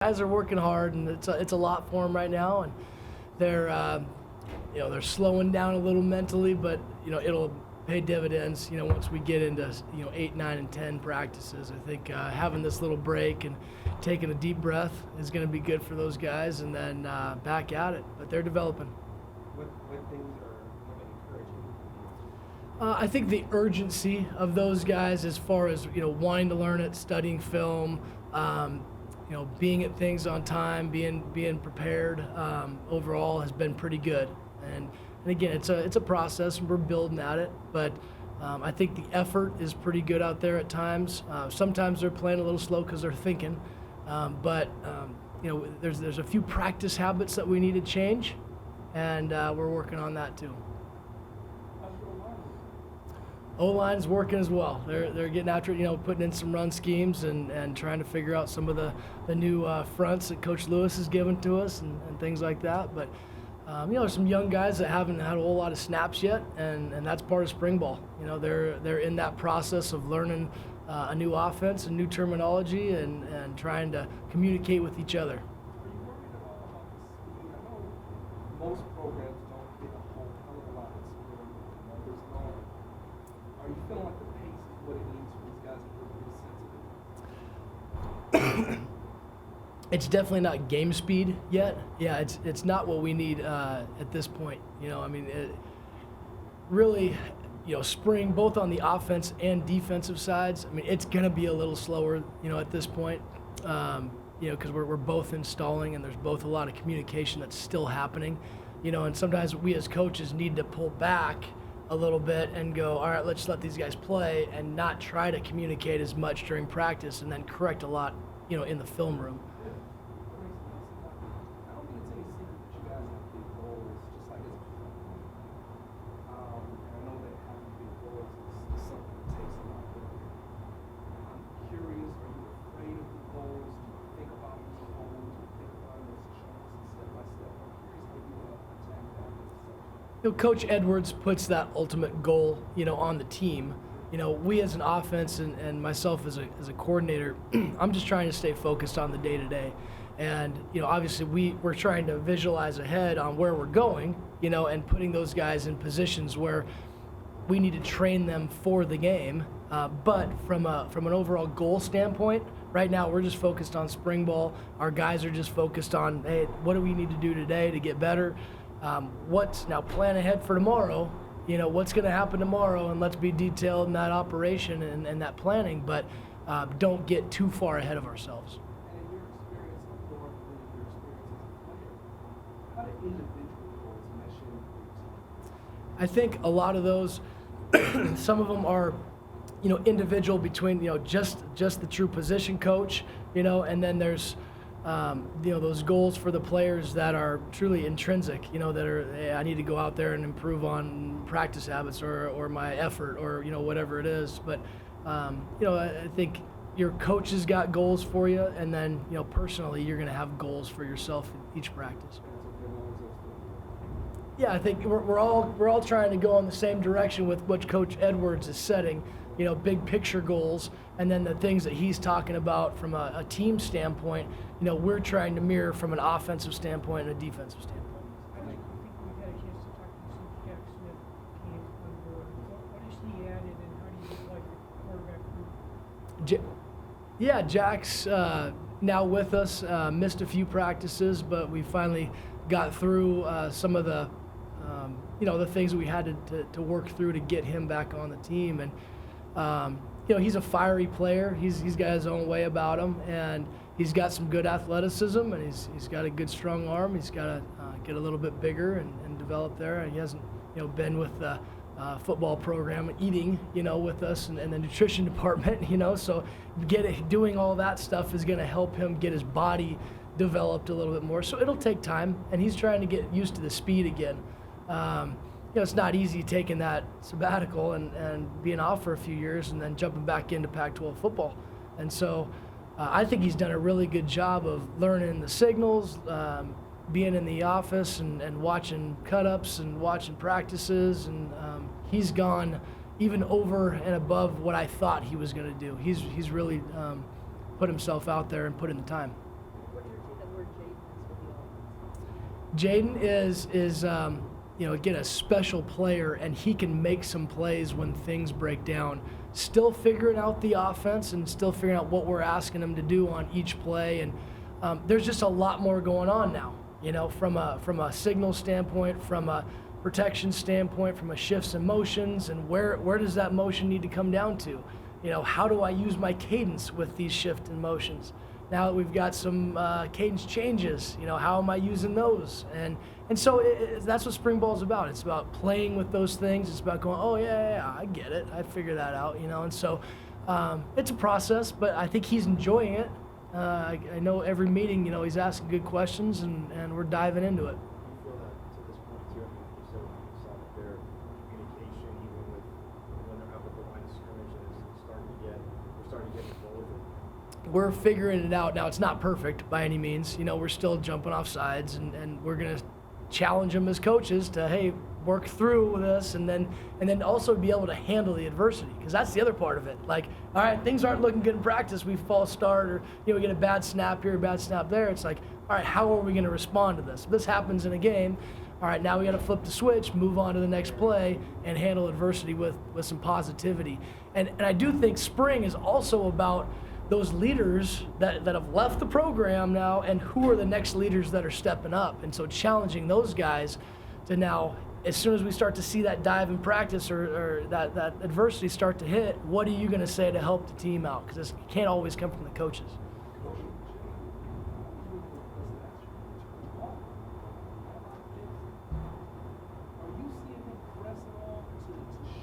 Guys are working hard, and it's a lot for them right now, and they're they're slowing down a little mentally, but it'll pay dividends. Once we get into 8, 9, and 10 practices, I think having this little break and taking a deep breath is going to be good for those guys, and then back at it. But they're developing. What things are encouraging? I think the urgency of those guys, as far as wanting to learn it, studying film. Being at things on time, being prepared, overall has been pretty good. And again, it's a process, and we're building at it. But I think the effort is pretty good out there at times. Sometimes they're playing a little slow because they're thinking. There's a few practice habits that we need to change, and we're working on that too. O-line's working as well. They're getting after it, putting in some run schemes and trying to figure out some of the new fronts that Coach Lewis has given to us and things like that. But there's some young guys that haven't had a whole lot of snaps yet, and that's part of spring ball. They're in that process of learning a new offense and new terminology and trying to communicate with each other. Are you worried at all about the speed? I know most programs don't get a whole hell of a lot of spring numbers going. Are you feeling like the pace is what it needs for these guys to be sensitive? It's definitely not game speed yet. Yeah, it's not what we need at this point. Really, spring, both on the offense and defensive sides. It's gonna be a little slower, at this point, because we're both installing, and there's both a lot of communication that's still happening, and sometimes we as coaches need to pull back a little bit and go, all right, let's let these guys play and not try to communicate as much during practice and then correct a lot, in the film room. I don't think it's any secret that you guys have big goals, just like as a family. And I know that having big goals is something that takes a lot of work. I'm curious, are you afraid of the goals? Do you think about them as a whole? Do you think about them as chunks and step by step? I'm curious how you attack that as such. Coach Edwards puts that ultimate goal, on the team. We as an offense and myself as a coordinator, I'm just trying to stay focused on the day-to-day. And, obviously we're trying to visualize ahead on where we're going, and putting those guys in positions where we need to train them for the game. But from an overall goal standpoint, right now we're just focused on spring ball. Our guys are just focused on, hey, what do we need to do today to get better? What's now plan ahead for tomorrow, what's going to happen tomorrow, and let's be detailed in that operation and that planning, but don't get too far ahead of ourselves. And in your experience up north, and in your experience as a player, how do individual goals mesh in with your team? I think a lot of those, some of them are, individual between, just the true position coach, and then there's, those goals for the players that are truly intrinsic, that are, hey, I need to go out there and improve on practice habits or my effort or, whatever it is. But, I think your coach has got goals for you, and then, personally, you're going to have goals for yourself in each practice. Yeah, I think we're all trying to go in the same direction with what Coach Edwards is setting, big picture goals, and then the things that he's talking about from a team standpoint, we're trying to mirror from an offensive standpoint and a defensive standpoint. I think we've had a chance to talk to you since Jack Smith came on board. What has he added, and how do you like the quarterback group? Yeah, Jack's now with us, missed a few practices, but we finally got through some of the the things that we had to work through to get him back on the team. And he's a fiery player. He's got his own way about him, and he's got some good athleticism, and he's got a good strong arm. He's got to get a little bit bigger and develop there. And he hasn't been with the football program eating with us and the nutrition department. So doing all that stuff is going to help him get his body developed a little bit more. So it'll take time, and he's trying to get used to the speed again. It's not easy taking that sabbatical and being off for a few years and then jumping back into Pac-12 football. And so I think he's done a really good job of learning the signals, being in the office and watching cut-ups and watching practices. And he's gone even over and above what I thought he was going to do. He's really put himself out there and put in the time. What Jaden is again, a special player, and he can make some plays when things break down. Still figuring out the offense and still figuring out what we're asking him to do on each play. And there's just a lot more going on now, from a signal standpoint, from a protection standpoint, from a shifts and motions, and where does that motion need to come down to? How do I use my cadence with these shift and motions? Now that we've got some cadence changes, how am I using those? And so that's what spring ball is about. It's about playing with those things. It's about going, oh yeah, I get it. I figure that out, And so it's a process, but I think he's enjoying it. I know every meeting, he's asking good questions, and we're diving into it. Do you feel that to this point, too, you said that their communication, even with when they're up at the line of scrimmage, is starting to get involved? We're figuring it out now. It's not perfect by any means. We're still jumping off sides, and we're gonna challenge them as coaches to, hey, work through this, and then also be able to handle the adversity, because that's the other part of it. Like, all right, things aren't looking good in practice. We false start, or we get a bad snap here, a bad snap there. It's like, all right, how are we going to respond to this? If this happens in a game, all right, now we got to flip the switch, move on to the next play, and handle adversity with some positivity. And I do think spring is also about those leaders that have left the program now, and who are the next leaders that are stepping up. And so challenging those guys to now, as soon as we start to see that dive in practice or that adversity start to hit, what are you going to say to help the team out? Because it can't always come from the coaches. Are you seeing him press at all to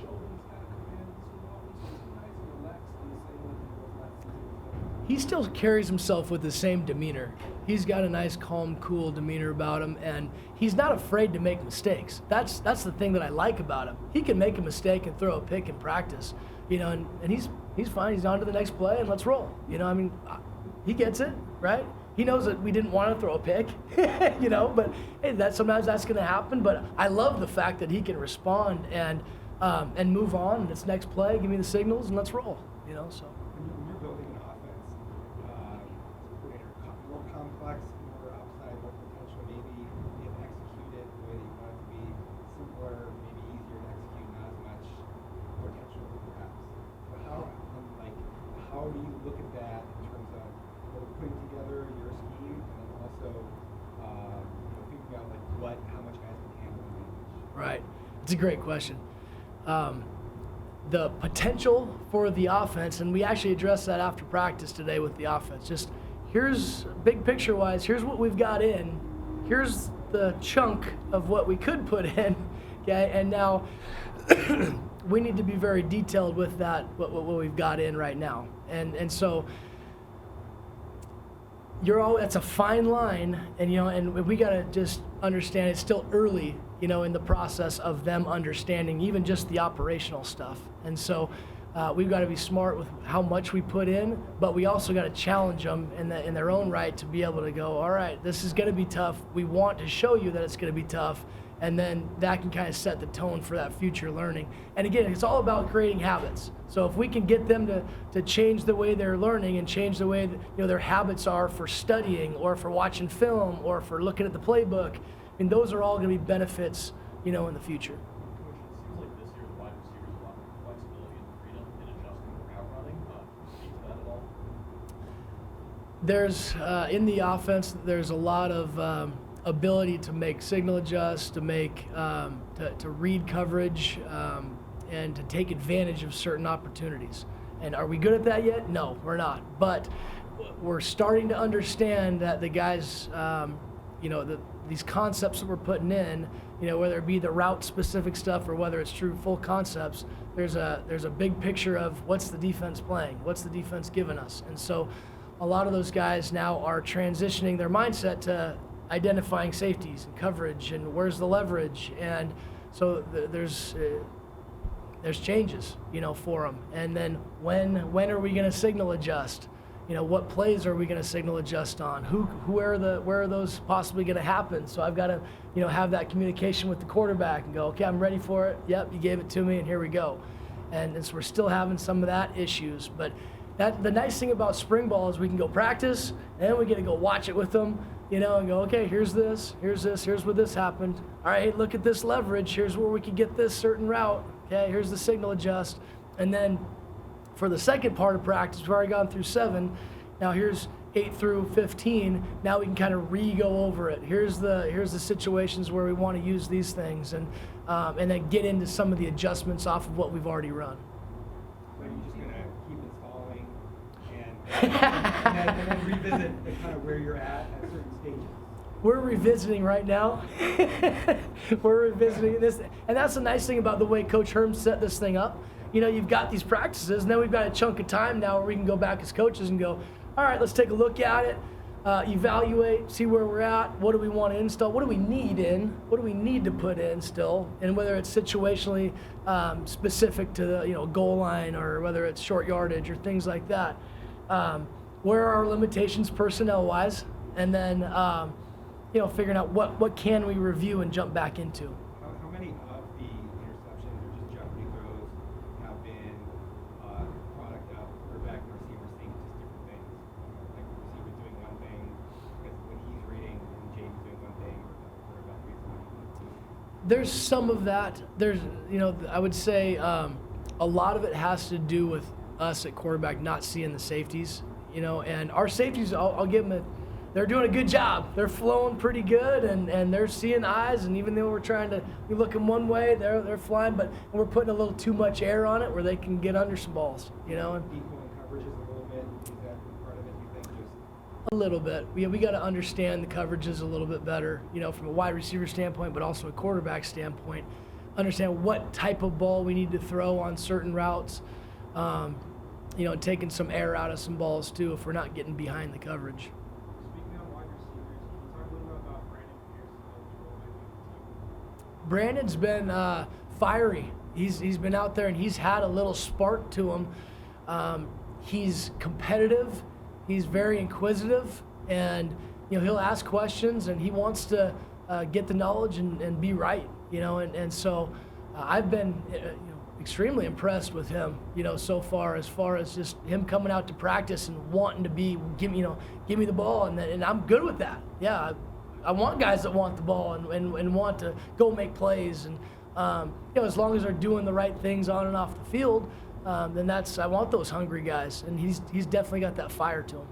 show he's got a command of his own offense? He's too nice and relaxed in the same way he was last season. He still carries himself with the same demeanor. He's got a nice, calm, cool demeanor about him, and he's not afraid to make mistakes. That's the thing that I like about him. He can make a mistake and throw a pick in practice, and he's fine. He's on to the next play, and let's roll. He gets it, right? He knows that we didn't want to throw a pick, but hey, sometimes that's going to happen. But I love the fact that he can respond and move on. And it's next play. Give me the signals, and let's roll. So. When you're building an offense, more complex, more upside, more potential, maybe you have executed the way that you want it to be, simpler, maybe easier to execute, not as much potential perhaps. But how do you look at that in terms of putting together your scheme, and then also thinking about how much guys can handle and manage? Right. It's a great question. The potential for the offense, and we actually addressed that after practice today with the offense. Just here's big picture wise, here's what we've got in, here's the chunk of what we could put in, okay? And now we need to be very detailed with that, what we've got in right now. And so it's a fine line, and we got to just understand it's still early, in the process of them understanding even just the operational stuff. And so we've got to be smart with how much we put in, but we also got to challenge them in their own right to be able to go, all right, this is going to be tough. We want to show you that it's going to be tough, and then that can kind of set the tone for that future learning. And again, it's all about creating habits. So if we can get them to change the way they're learning and change the way that, their habits are for studying or for watching film or for looking at the playbook, those are all going to be benefits, in the future. Coach, it seems like this year the wide receivers have a lot more flexibility and freedom in adjusting the route running. Speak to that at all? There's in the offense, there's a lot of ability to make signal adjust, to make to read coverage, and to take advantage of certain opportunities. And are we good at that yet? No, we're not. But we're starting to understand that the guys, these concepts that we're putting in, whether it be the route specific stuff or whether it's true full concepts, there's a big picture of what's the defense playing, what's the defense giving us. And so a lot of those guys now are transitioning their mindset to identifying safeties and coverage and where's the leverage. And so there's changes, for them. And then when are we going to signal adjust? What plays are we going to signal adjust on? Where are those possibly going to happen? So I've got to, have that communication with the quarterback and go, okay, I'm ready for it. Yep, you gave it to me, and here we go. And so we're still having some of that issues. But the nice thing about spring ball is we can go practice, and then we get to go watch it with them, you know, and go, okay, here's this, here's where this happened. All right, look at this leverage. Here's where we could get this certain route. Okay, here's the signal adjust. And then for the second part of practice, we've already gone through 7. Now here's 8 through 15. Now we can kind of re-go over it. Here's the situations where we want to use these things, and then get into some of the adjustments off of what we've already run. So you're just gonna keep installing and then revisit the kind of where you're at certain stages. We're revisiting right now. We're revisiting this, and that's the nice thing about the way Coach Herm set this thing up. You know, you've got these practices, and then we've got a chunk of time now where we can go back as coaches and go, all right, let's take a look at it, evaluate, see where we're at, what do we want to install, what do we need in, what do we need to put in still, and whether it's situationally specific to the goal line, or whether it's short yardage or things like that. Where are our limitations personnel-wise, and then figuring out what can we review and jump back into. How many of the interceptions or just jeopardy throws have been product of quarterback and receiver seeing just different things? Like the receiver doing one thing because when he's reading and James doing one thing, or the quarterback reads one. There's some of that. There's, I would say a lot of it has to do with us at quarterback not seeing the safeties, and our safeties, I'll give them they're doing a good job. They're flowing pretty good, and they're seeing eyes, and even though we look them one way, they're flying, but we're putting a little too much air on it where they can get under some balls, And Equal in coverages a little bit. Is that part of it, you think? Just a little bit. We got to understand the coverages a little bit better, from a wide receiver standpoint, but also a quarterback standpoint. Understand what type of ball we need to throw on certain routes, taking some air out of some balls too if we're not getting behind the coverage. Speaking of wide receivers, can you talk a little bit about Brandon Pierce and what he Brandon's been fiery. He's been out there and he's had a little spark to him. He's competitive. He's very inquisitive, and he'll ask questions, and he wants to get the knowledge and be right. So I've been extremely impressed with him. So far as just him coming out to practice and wanting to give me the ball, and I'm good with that. Yeah, I want guys that want the ball and want to go make plays, and as long as they're doing the right things on and off the field, then I want those hungry guys, and he's definitely got that fire to him.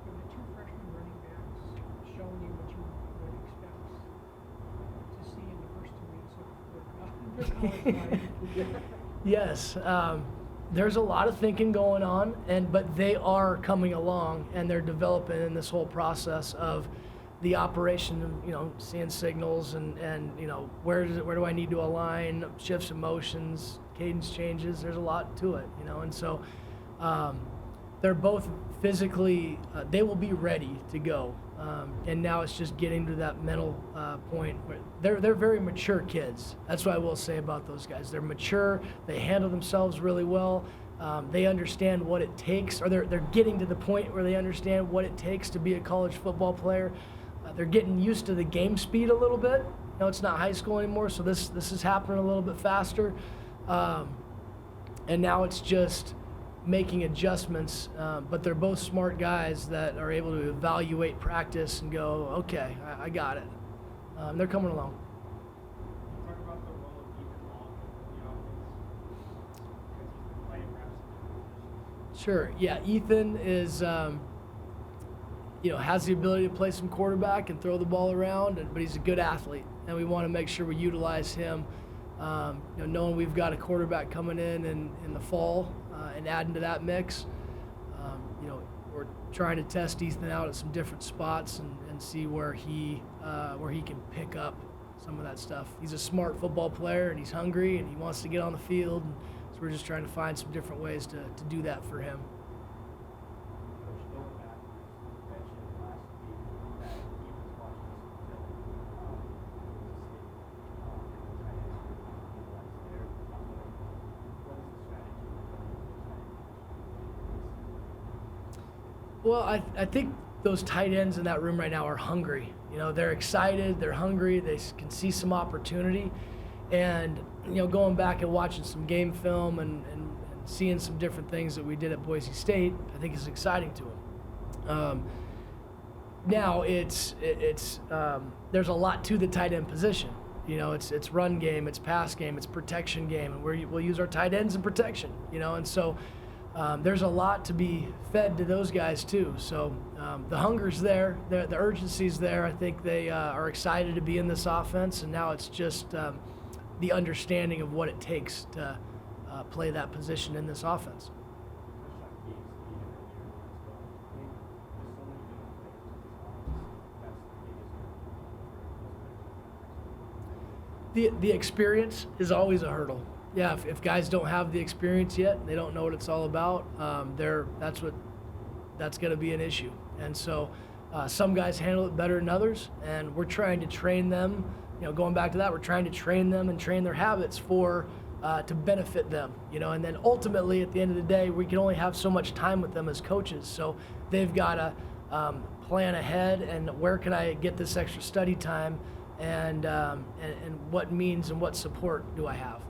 Have the 2 freshman running backs shown you what you would expect to see in the first 2 weeks of their college life? Yes, there's a lot of thinking going on, but they are coming along, and they're developing in this whole process of the operation, seeing signals and where do I need to align, shifts and motions, cadence changes. There's a lot to it, and so they're both physically, they will be ready to go, and now it's just getting to that mental point where they're very mature kids. That's what I will say about those guys. They're mature. They handle themselves really well. They understand what it takes, or they're getting to the point where they understand what it takes to be a college football player. They're getting used to the game speed a little bit. It's not high school anymore, so this is happening a little bit faster. And now it's just making adjustments, but they're both smart guys that are able to evaluate practice and go, okay, I got it. They're coming along. Talk about the role of Ethan Long in the offense, because he's been playing reps in different positions. Sure. Yeah, Ethan is, has the ability to play some quarterback and throw the ball around, but he's a good athlete, and we want to make sure we utilize him. Knowing we've got a quarterback coming in the fall and adding to that mix, we're trying to test Ethan out at some different spots and see where he can pick up some of that stuff. He's a smart football player, and he's hungry, and he wants to get on the field, and so we're just trying to find some different ways to do that for him. Coach, going back, you mentioned last week that he was watching some film with the State and the tight ends were being utilized there. I'm wondering, what is the strategy with those tight ends? Well, I think those tight ends in that room right now are hungry. They're excited, they're hungry, they can see some opportunity. And, going back and watching some game film and seeing some different things that we did at Boise State, I think is exciting to them. now it's there's a lot to the tight end position. You know, it's run game, it's pass game, it's protection game, and we'll use our tight ends in protection. You know, and so there's a lot to be fed to those guys too. So the hunger's there, the urgency's there. I think they are excited to be in this offense, and now it's just the understanding of what it takes to play that position in this offense. The experience is always a hurdle. Yeah, if guys don't have the experience yet, they don't know what it's all about. That's going to be an issue. And so some guys handle it better than others, and we're trying to train them. You know, going back to that, we're trying to train them and train their habits to benefit them. You know, and then ultimately at the end of the day, we can only have so much time with them as coaches. So they've got to plan ahead and where can I get this extra study time, and what means and what support do I have.